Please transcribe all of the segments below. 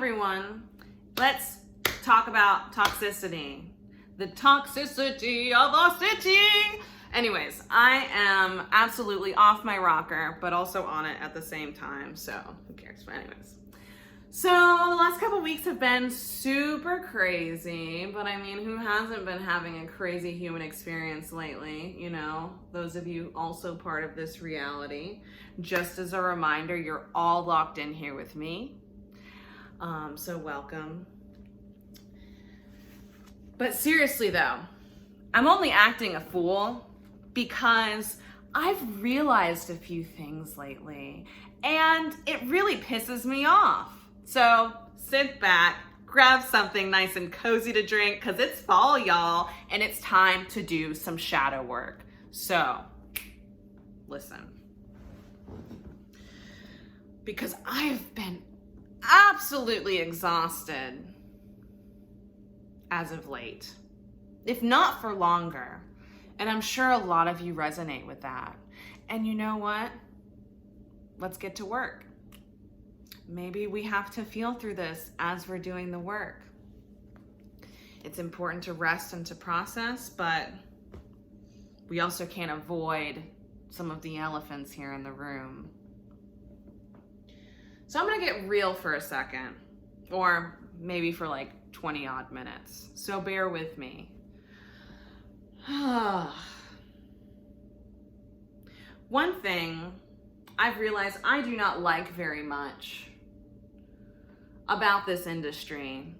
everyone. Let's talk about toxicity. The toxicity of our city. Anyways, I am absolutely off my rocker, but also on it at the same time, so who cares? But anyways. So the last couple weeks have been super crazy, but I mean, who hasn't been having a crazy human experience lately? You know, those of you also part of this reality. Just as a reminder, you're all locked in here with me. So welcome. But seriously though, I'm only acting a fool because I've realized a few things lately and it really pisses me off. So sit back, grab something nice and cozy to drink because it's fall, y'all, and it's time to do some shadow work. So listen, because I've been absolutely exhausted as of late, if not for longer. And I'm sure a lot of you resonate with that. And you know what? Let's get to work. Maybe we have to feel through this as we're doing the work. It's important to rest and to process, but we also can't avoid some of the elephants here in the room. So I'm gonna get real for a second, or maybe for like 20 odd minutes. So bear with me. One thing I've realized I do not like very much about this industry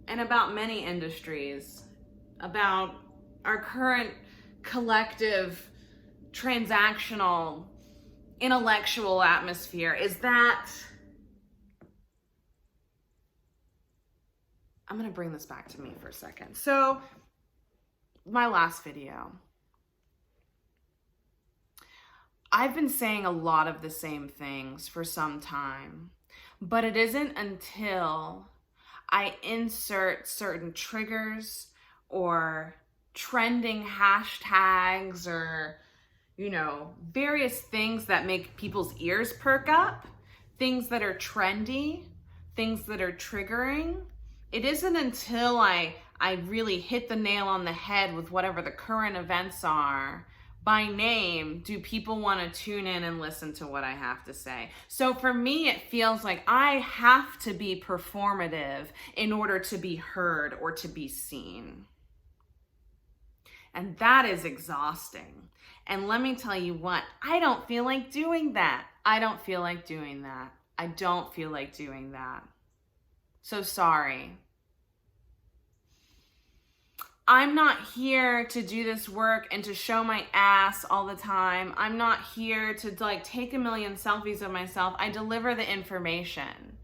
and about many industries, about our current collective transactional intellectual atmosphere, is that I'm gonna bring this back to me for a second. So my last video, I've been saying a lot of the same things for some time, but it isn't until I insert certain triggers or trending hashtags or, you know, various things that make people's ears perk up, things that are trendy, things that are triggering. It isn't until I really hit the nail on the head with whatever the current events are by name do people want to tune in and listen to what I have to say. So for me, it feels like I have to be performative in order to be heard or to be seen. And that is exhausting. And let me tell you what, I don't feel like doing that. I don't feel like doing that. I don't feel like doing that. So sorry. I'm not here to do this work and to show my ass all the time. I'm not here to like take a million selfies of myself. I deliver the information.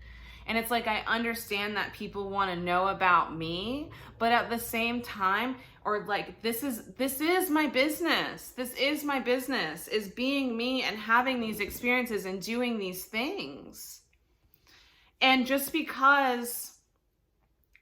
And it's like, I understand that people want to know about me, but at the same time, or like, this is my business. This is my business, is being me and having these experiences and doing these things. And just because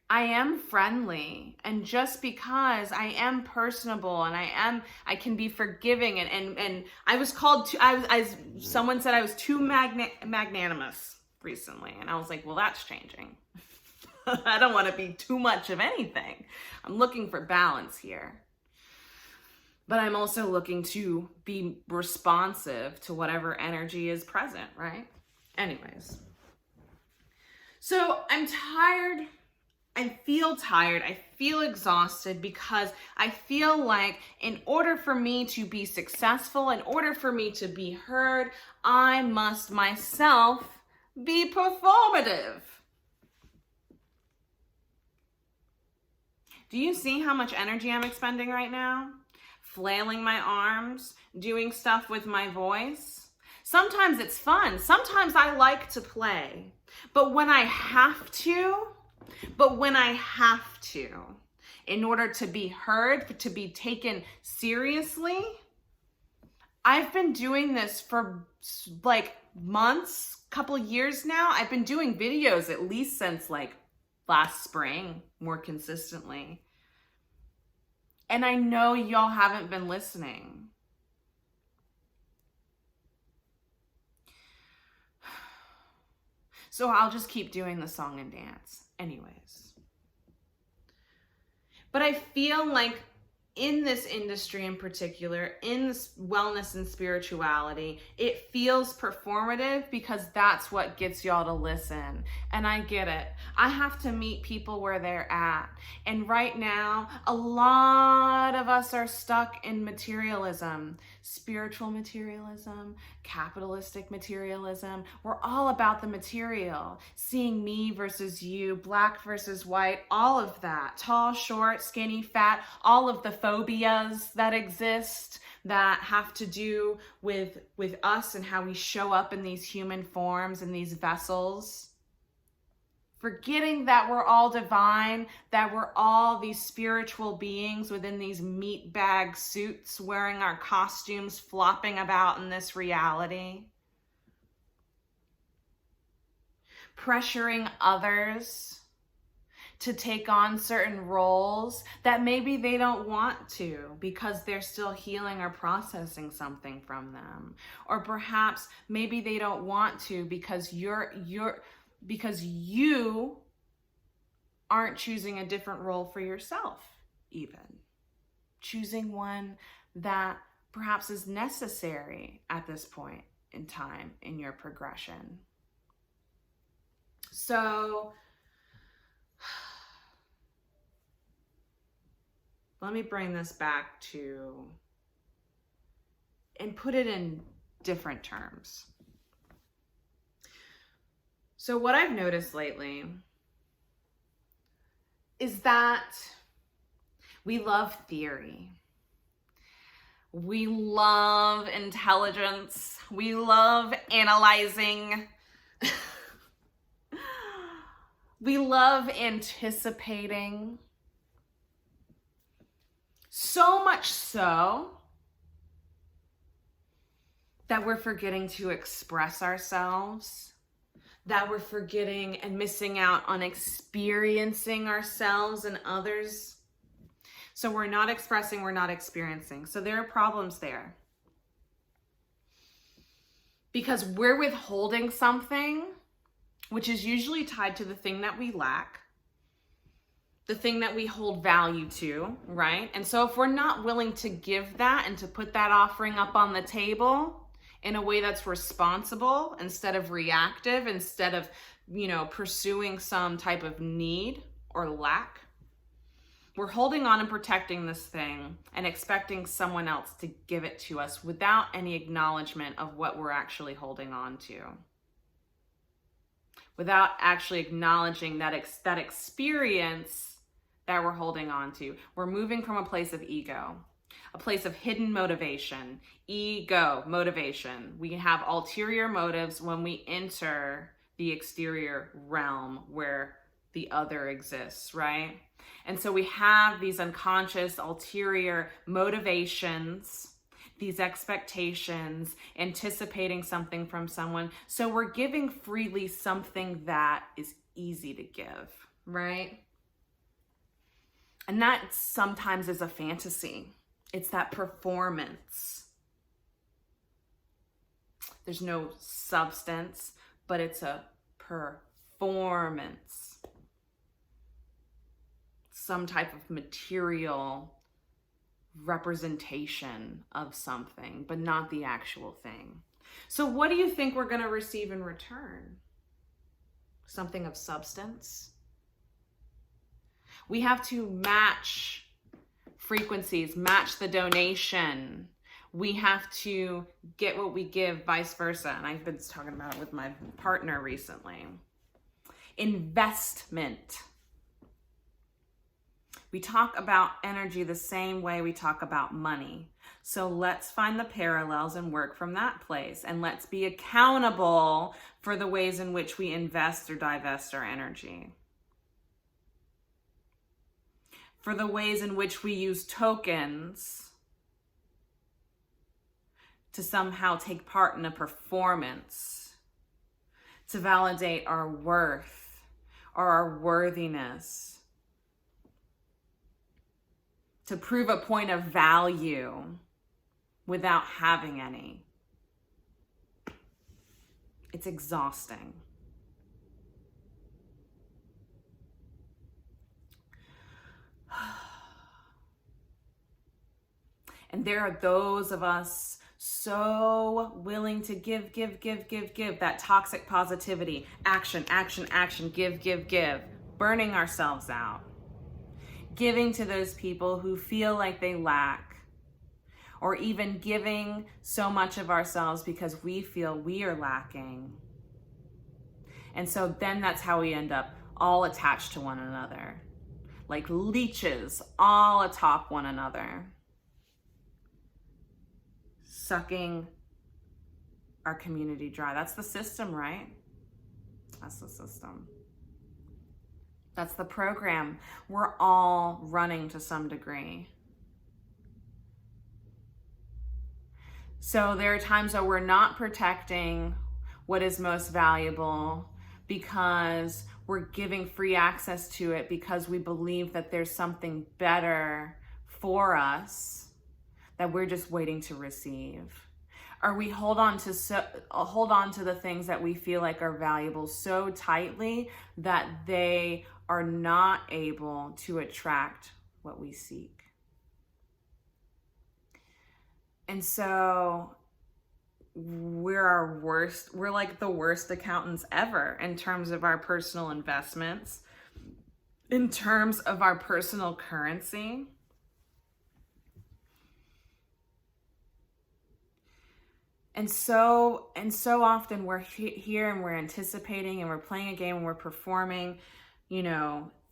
I am friendly, and just because I am personable and I can be forgiving, and I was called to, someone said I was too magnanimous recently, and I was like, well, that's changing. I don't want to be too much of anything. I'm looking for balance here. But I'm also looking to be responsive to whatever energy is present, right? Anyways. So I'm tired. I feel tired. I feel exhausted because I feel like in order for me to be successful, in order for me to be heard, I must myself be performative. Do you see how much energy I'm expending right now? Flailing my arms, doing stuff with my voice. Sometimes it's fun. Sometimes I like to play. But when I have to, in order to be heard, to be taken seriously, I've been doing this for like months, couple years now. I've been doing videos at least since like last spring, more consistently. And I know y'all haven't been listening. So I'll just keep doing the song and dance anyways. But I feel like in this industry in particular, in this wellness and spirituality, it feels performative because that's what gets y'all to listen. And I get it. I have to meet people where they're at. And right now, a lot of us are stuck in materialism, spiritual materialism, capitalistic materialism. We're all about the material, seeing me versus you, black versus white, all of that, tall, short, skinny, fat, all of the phobias that exist that have to do with us and how we show up in these human forms and these vessels. Forgetting that we're all divine, that we're all these spiritual beings within these meat bag suits, wearing our costumes, flopping about in this reality. Pressuring others to take on certain roles that maybe they don't want to because they're still healing or processing something from them. Or perhaps maybe they don't want to because you aren't choosing a different role for yourself, even. Choosing one that perhaps is necessary at this point in time in your progression. So let me bring this back to and put it in different terms. So what I've noticed lately is that we love theory. We love intelligence. We love analyzing. We love anticipating. So much so that we're forgetting to express ourselves, that we're forgetting and missing out on experiencing ourselves and others. So we're not expressing, we're not experiencing. So there are problems there. Because we're withholding something, which is usually tied to the thing that we lack, the thing that we hold value to, right? And so if we're not willing to give that and to put that offering up on the table in a way that's responsible instead of reactive, instead of, pursuing some type of need or lack, we're holding on and protecting this thing and expecting someone else to give it to us without any acknowledgement of what we're actually holding on to. Without actually acknowledging that experience that we're holding on to. We're moving from a place of ego, a place of hidden motivation, ego, motivation. We have ulterior motives when we enter the exterior realm where the other exists, right? And so we have these unconscious ulterior motivations, these expectations, anticipating something from someone. So we're giving freely something that is easy to give, right? And that sometimes is a fantasy. It's that performance. There's no substance, but it's a performance. Some type of material representation of something, but not the actual thing. So what do you think we're going to receive in return? Something of substance? We have to match frequencies, match the donation. We have to get what we give, vice versa. And I've been talking about it with my partner recently. Investment. We talk about energy the same way we talk about money. So let's find the parallels and work from that place. And let's be accountable for the ways in which we invest or divest our energy. For the ways in which we use tokens to somehow take part in a performance, to validate our worth or our worthiness, to prove a point of value without having any. It's exhausting. And there are those of us so willing to give, that toxic positivity, action, action, action, give, burning ourselves out, giving to those people who feel like they lack, or even giving so much of ourselves because we feel we are lacking. And so then that's how we end up all attached to one another, like leeches all atop one another, sucking our community dry. That's the system, right? That's the system. That's the program we're all running to some degree. So there are times where we're not protecting what is most valuable because we're giving free access to it because we believe that there's something better for us that we're just waiting to receive. Or we hold on to the things that we feel like are valuable so tightly that they are not able to attract what we seek. And so we're like the worst accountants ever in terms of our personal investments, in terms of our personal currency. And so often we're here and we're anticipating and we're playing a game and we're performing,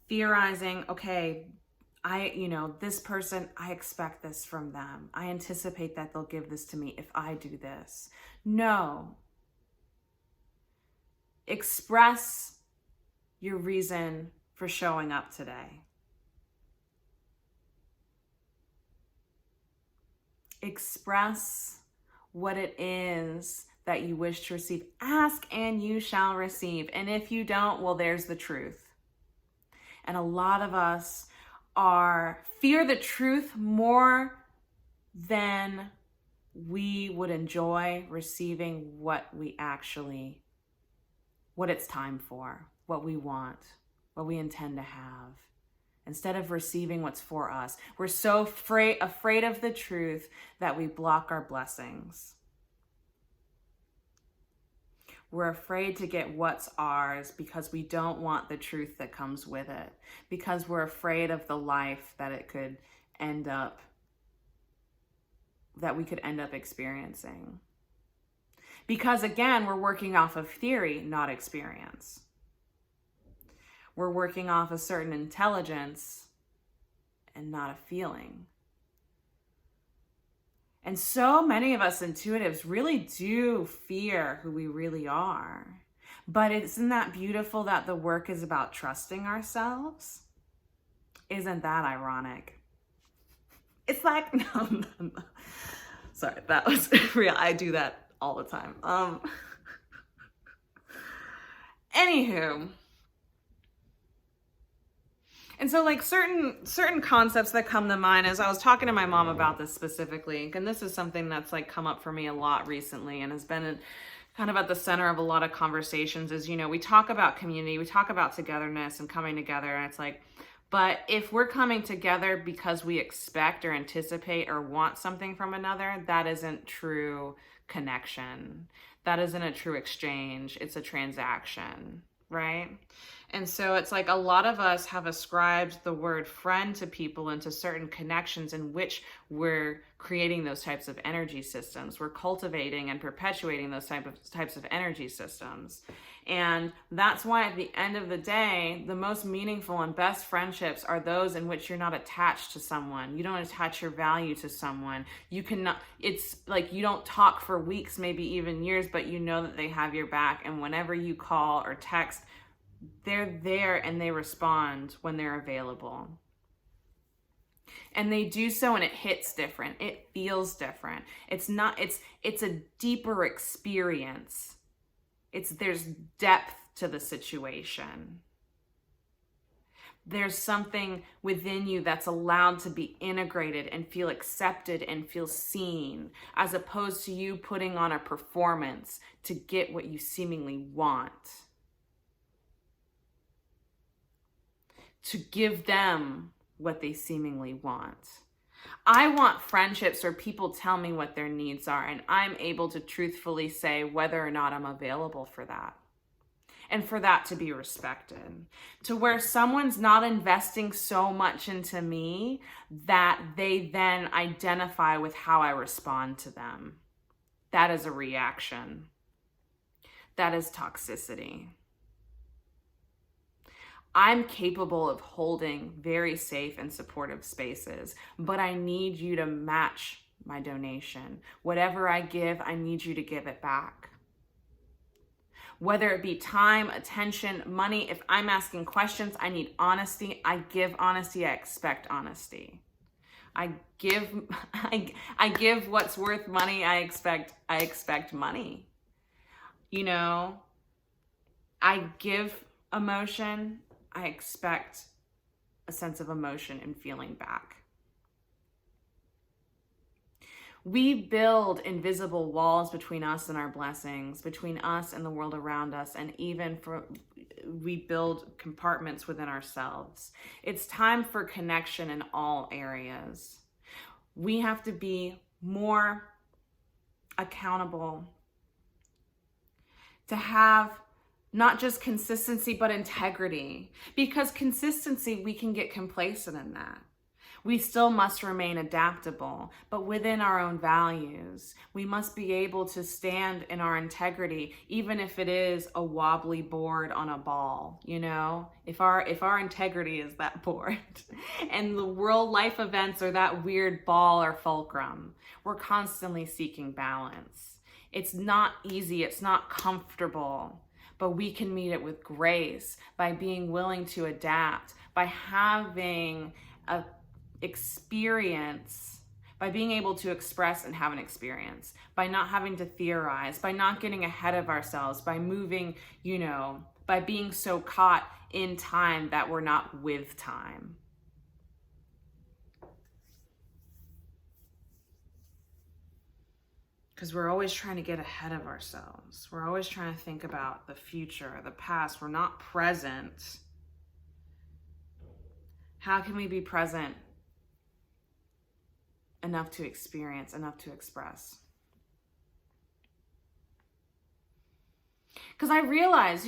theorizing, okay, this person, I expect this from them. I anticipate that they'll give this to me if I do this. No. Express your reason for showing up today. Express what it is that you wish to receive. Ask and you shall receive. And if you don't, well, there's the truth. And a lot of us fear the truth more than we would enjoy receiving what it's time for, what we want, what we intend to have. Instead of receiving what's for us, we're so afraid of the truth that we block our blessings. We're afraid to get what's ours because we don't want the truth that comes with it, because we're afraid of the life that we could end up experiencing. Because again, we're working off of theory, not experience. We're working off a certain intelligence and not a feeling. And so many of us intuitives really do fear who we really are. But isn't that beautiful that the work is about trusting ourselves? Isn't that ironic? It's like, no. Sorry, that was real. I do that all the time. Anywho. And so like certain concepts that come to mind, as I was talking to my mom about this specifically, and this is something that's like come up for me a lot recently and has been kind of at the center of a lot of conversations, is, we talk about community, we talk about togetherness and coming together, and it's like, but if we're coming together because we expect or anticipate or want something from another, that isn't true connection. That isn't a true exchange. It's a transaction, right? And so it's like a lot of us have ascribed the word friend to people into certain connections in which we're creating those types of energy systems. We're cultivating and perpetuating those types of energy systems. And that's why at the end of the day, the most meaningful and best friendships are those in which you're not attached to someone. You don't attach your value to someone. It's like you don't talk for weeks, maybe even years, but you know that they have your back. And whenever you call or text, they're there and they respond when they're available. And they do so and it hits different. It feels different. It's a deeper experience. There's depth to the situation. There's something within you that's allowed to be integrated and feel accepted and feel seen, as opposed to you putting on a performance to get what you seemingly want. To give them what they seemingly want. I want friendships where people tell me what their needs are and I'm able to truthfully say whether or not I'm available for that. And for that to be respected. To where someone's not investing so much into me that they then identify with how I respond to them. That is a reaction. That is toxicity. I'm capable of holding very safe and supportive spaces, but I need you to match my donation. Whatever I give, I need you to give it back. Whether it be time, attention, money, if I'm asking questions, I need honesty. I give honesty, I expect honesty. I give what's worth money, I expect money. You know, I give emotion, I expect a sense of emotion and feeling back. We build invisible walls between us and our blessings, between us and the world around us, and we build compartments within ourselves. It's time for connection in all areas. We have to be more accountable, to have not just consistency, but integrity. Because consistency, we can get complacent in that. We still must remain adaptable, but within our own values. We must be able to stand in our integrity, even if it is a wobbly board on a ball, you know? If our integrity is that board and the world life events are that weird ball or fulcrum, we're constantly seeking balance. It's not easy, it's not comfortable, but we can meet it with grace by being willing to adapt, by having a experience, by being able to express and have an experience, by not having to theorize, by not getting ahead of ourselves, by moving, by being so caught in time that we're not with time. Because we're always trying to get ahead of ourselves. We're always trying to think about the future, the past. We're not present. How can we be present enough to experience, enough to express? Because I realize,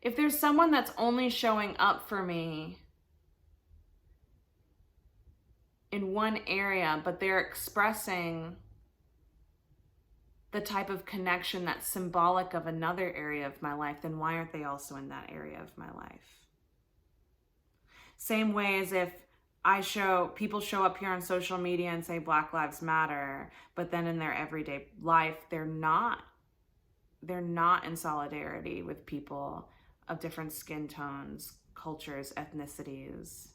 if there's someone that's only showing up for me in one area, but they're expressing the type of connection that's symbolic of another area of my life, then why aren't they also in that area of my life? Same way as if people show up here on social media and say Black Lives Matter, but then in their everyday life, they're not in solidarity with people of different skin tones, cultures, ethnicities.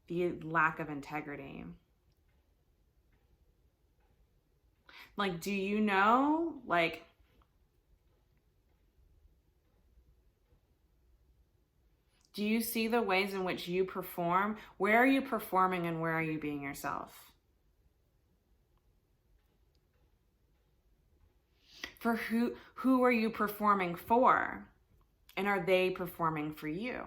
The lack of integrity. Do you know, do you see the ways in which you perform? Where are you performing and where are you being yourself? For who are you performing for? And are they performing for you?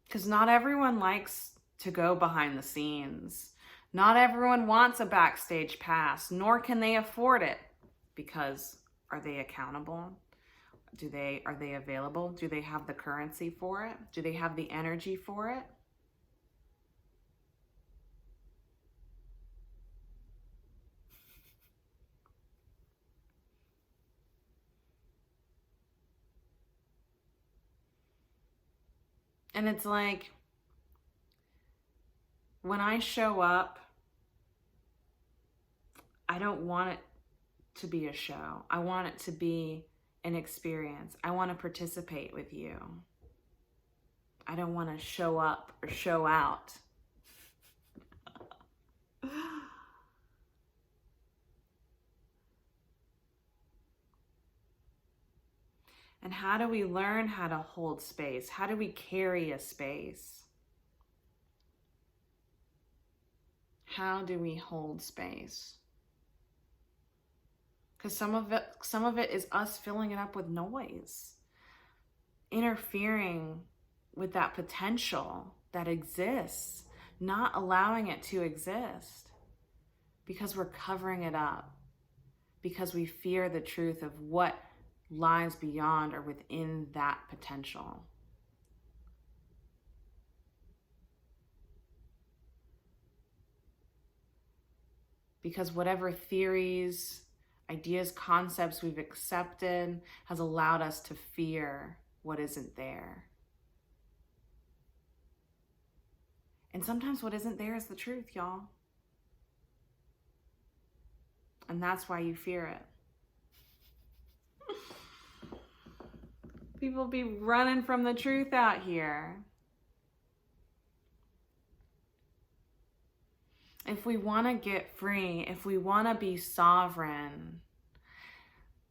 Because not everyone likes to go behind the scenes. Not everyone wants a backstage pass, nor can they afford it. Because are they accountable? Are they available? Do they have the currency for it? Do they have the energy for it? And it's like, when I show up, I don't want it to be a show. I want it to be an experience. I want to participate with you. I don't want to show up or show out. And how do we learn how to hold space? How do we carry a space? How do we hold space? Because some of it is us filling it up with noise, interfering with that potential that exists, not allowing it to exist, because we're covering it up, because we fear the truth of what lies beyond or within that potential. Because whatever theories, ideas, concepts we've accepted has allowed us to fear what isn't there. And sometimes what isn't there is the truth, y'all. And that's why you fear it. People be running from the truth out here. If we want to get free, if we want to be sovereign,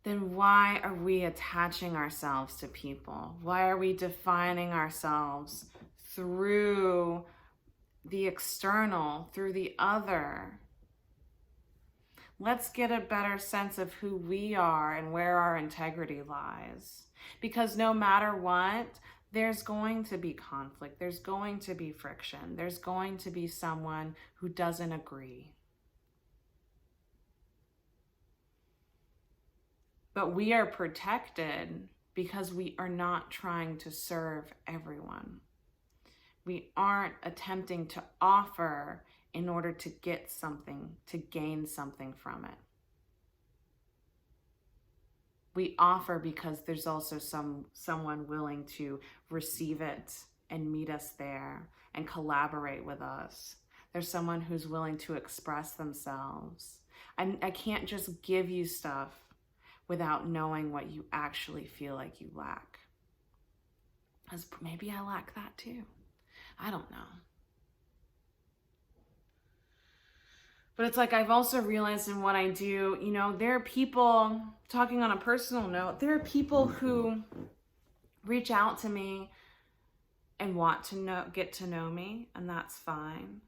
then why are we attaching ourselves to people? Why are we defining ourselves through the external, through the other? Let's get a better sense of who we are and where our integrity lies. Because no matter what, there's going to be conflict. There's going to be friction. There's going to be someone who doesn't agree. But we are protected because we are not trying to serve everyone. We aren't attempting to offer in order to get something, to gain something from it. We offer because there's also someone willing to receive it and meet us there and collaborate with us. There's someone who's willing to express themselves. I can't just give you stuff without knowing what you actually feel like you lack. Because maybe I lack that too. I don't know. But it's like I've also realized in what I do, you know, there are people, talking on a personal note, there are people who reach out to me and want to get to know me, and that's fine.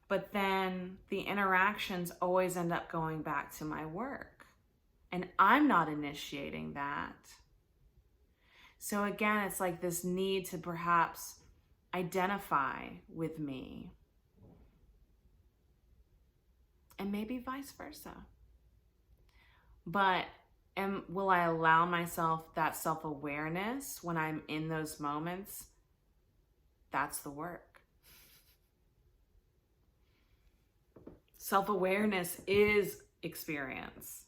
But then the interactions always end up going back to my work, and I'm not initiating that. So again, it's like this need to perhaps identify with me. And maybe vice versa. But will I allow myself that self-awareness when I'm in those moments? That's the work. Self-awareness is experience.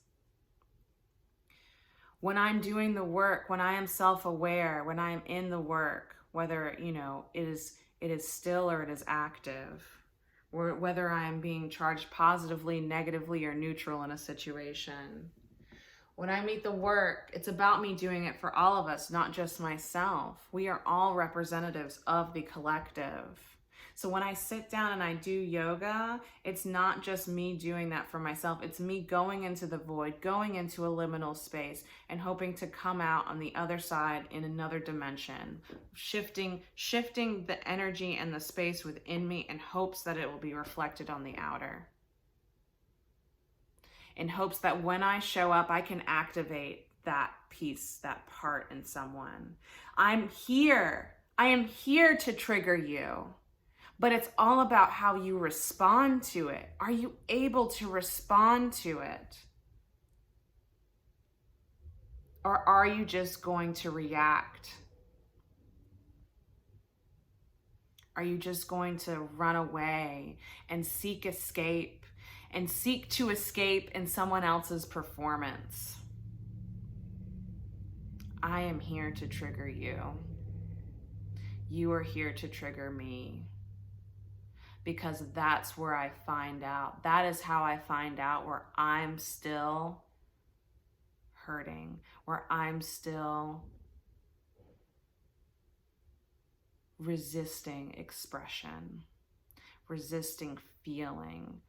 When I'm doing the work, when I am self-aware, when I'm in the work, whether, you know, it is still or it is active, or whether I am being charged positively, negatively, or neutral in a situation. When I meet the work, it's about me doing it for all of us, not just myself. We are all representatives of the collective. So when I sit down and I do yoga, it's not just me doing that for myself. It's me going into the void, going into a liminal space, and hoping to come out on the other side in another dimension, shifting the energy and the space within me in hopes that it will be reflected on the outer. In hopes that when I show up, I can activate that piece, that part in someone. I am here to trigger you. But it's all about how you respond to it. Are you able to respond to it? Or are you just going to react? Are you just going to run away and seek escape and seek to escape in someone else's performance? I am here to trigger you. You are here to trigger me. Because that's where I find out. That is how I find out where I'm still hurting, where I'm still resisting expression, resisting feeling,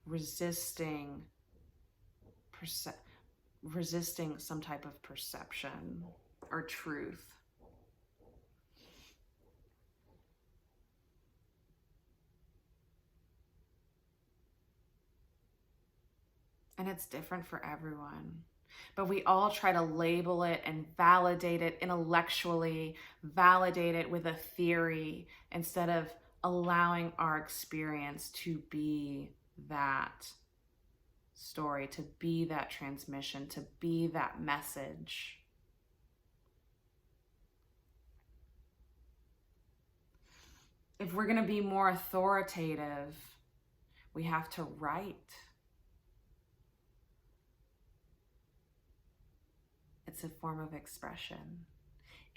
resisting some type of perception or truth. And it's different for everyone. But we all try to label it and validate it intellectually, validate it with a theory, instead of allowing our experience to be that story, to be that transmission, to be that message. If we're going to be more authoritative, we have to write. It's a form of expression.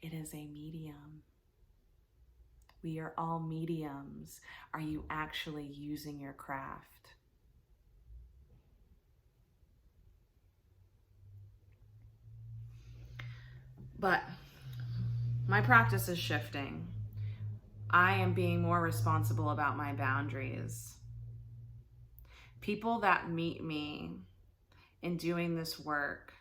It is a medium. We are all mediums. Are you actually using your craft? But my practice is shifting. I am being more responsible about my boundaries. People that meet me in doing this work,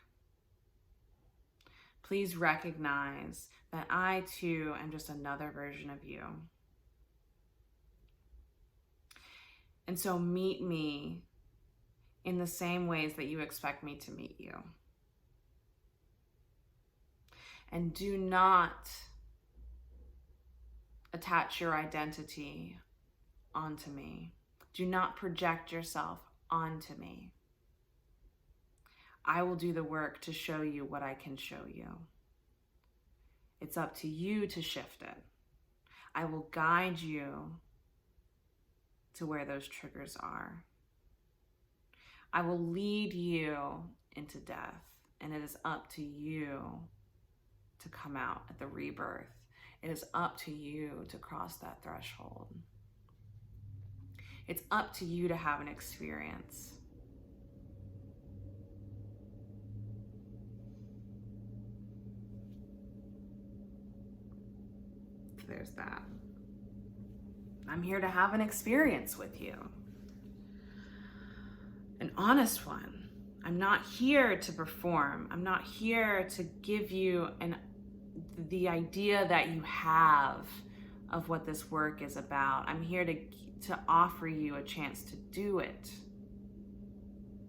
please recognize that I too am just another version of you. And so meet me in the same ways that you expect me to meet you. And do not attach your identity onto me. Do not project yourself onto me. I will do the work to show you what I can show you. It's up to you to shift it. I will guide you to where those triggers are. I will lead you into death, and it is up to you to come out at the rebirth. It is up to you to cross that threshold. It's up to you to have an experience. There's that. I'm here to have an experience with you. An honest one. I'm not here to perform. I'm not here to give you the idea that you have of what this work is about. I'm here to offer you a chance to do it,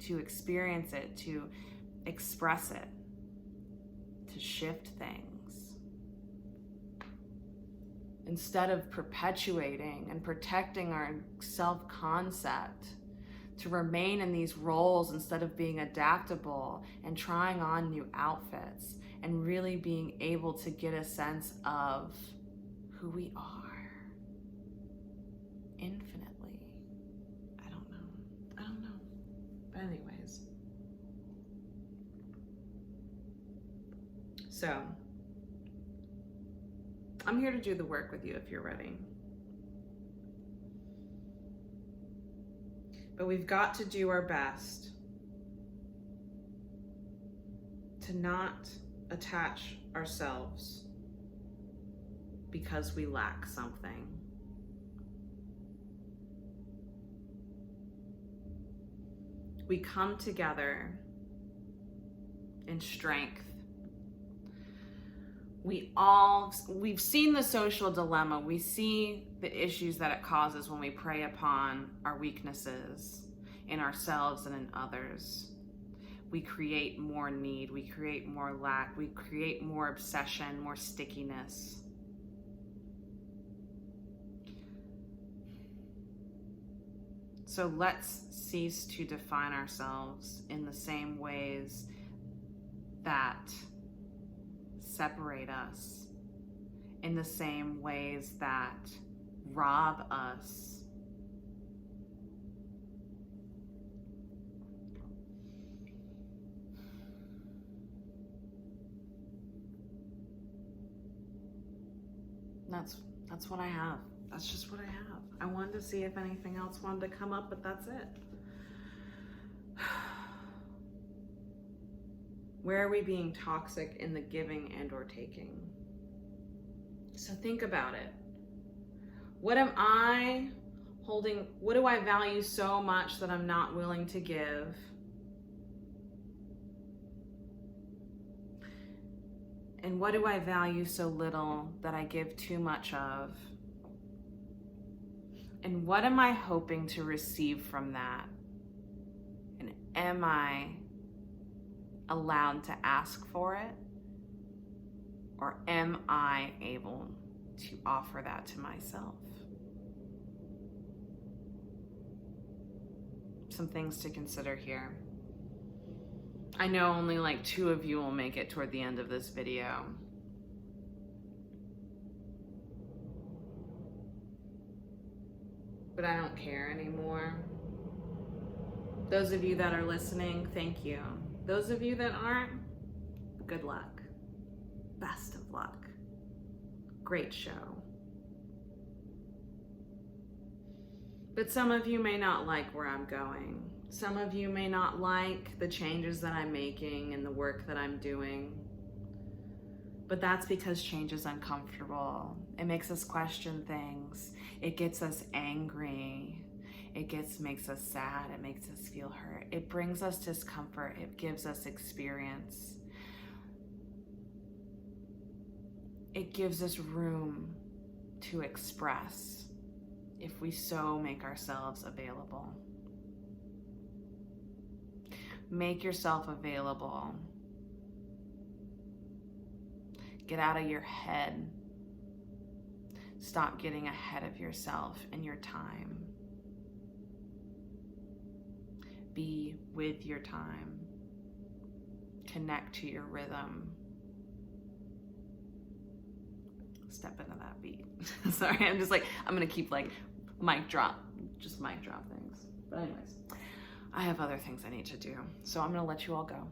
to experience it, to express it, to shift things. Instead of perpetuating and protecting our self-concept, to remain in these roles instead of being adaptable and trying on new outfits and really being able to get a sense of who we are infinitely. I don't know. But anyways. So, I'm here to do the work with you if you're ready. But we've got to do our best to not attach ourselves because we lack something. We come together in strength. We've seen the social dilemma. We see the issues that it causes when we prey upon our weaknesses in ourselves and in others. We create more need, we create more lack, we create more obsession, more stickiness. So let's cease to define ourselves in the same ways that separate us, in the same ways that rob us. That's what I have. That's just what I have. I wanted to see if anything else wanted to come up, but that's it. Where are we being toxic in the giving and or taking? So think about it. What am I holding? What do I value so much that I'm not willing to give? And what do I value so little that I give too much of? And what am I hoping to receive from that? And am I allowed to ask for it? Or am I able to offer that to myself? Some things to consider here. I know only like 2 of you will make it toward the end of this video. But I don't care anymore. Those of you that are listening, thank you. Those of you that aren't, good luck. Best of luck. Great show. But some of you may not like where I'm going. Some of you may not like the changes that I'm making and the work that I'm doing. But that's because change is uncomfortable. It makes us question things. It gets us angry. It makes us sad. It makes us feel hurt. It brings us discomfort. It gives us experience. It gives us room to express if we so make ourselves available. Make yourself available. Get out of your head. Stop getting ahead of yourself and your time. Be with your time. Connect to your rhythm. Step into that beat. Sorry, I'm gonna keep like mic drop things. But anyways, I have other things I need to do. So I'm gonna let you all go.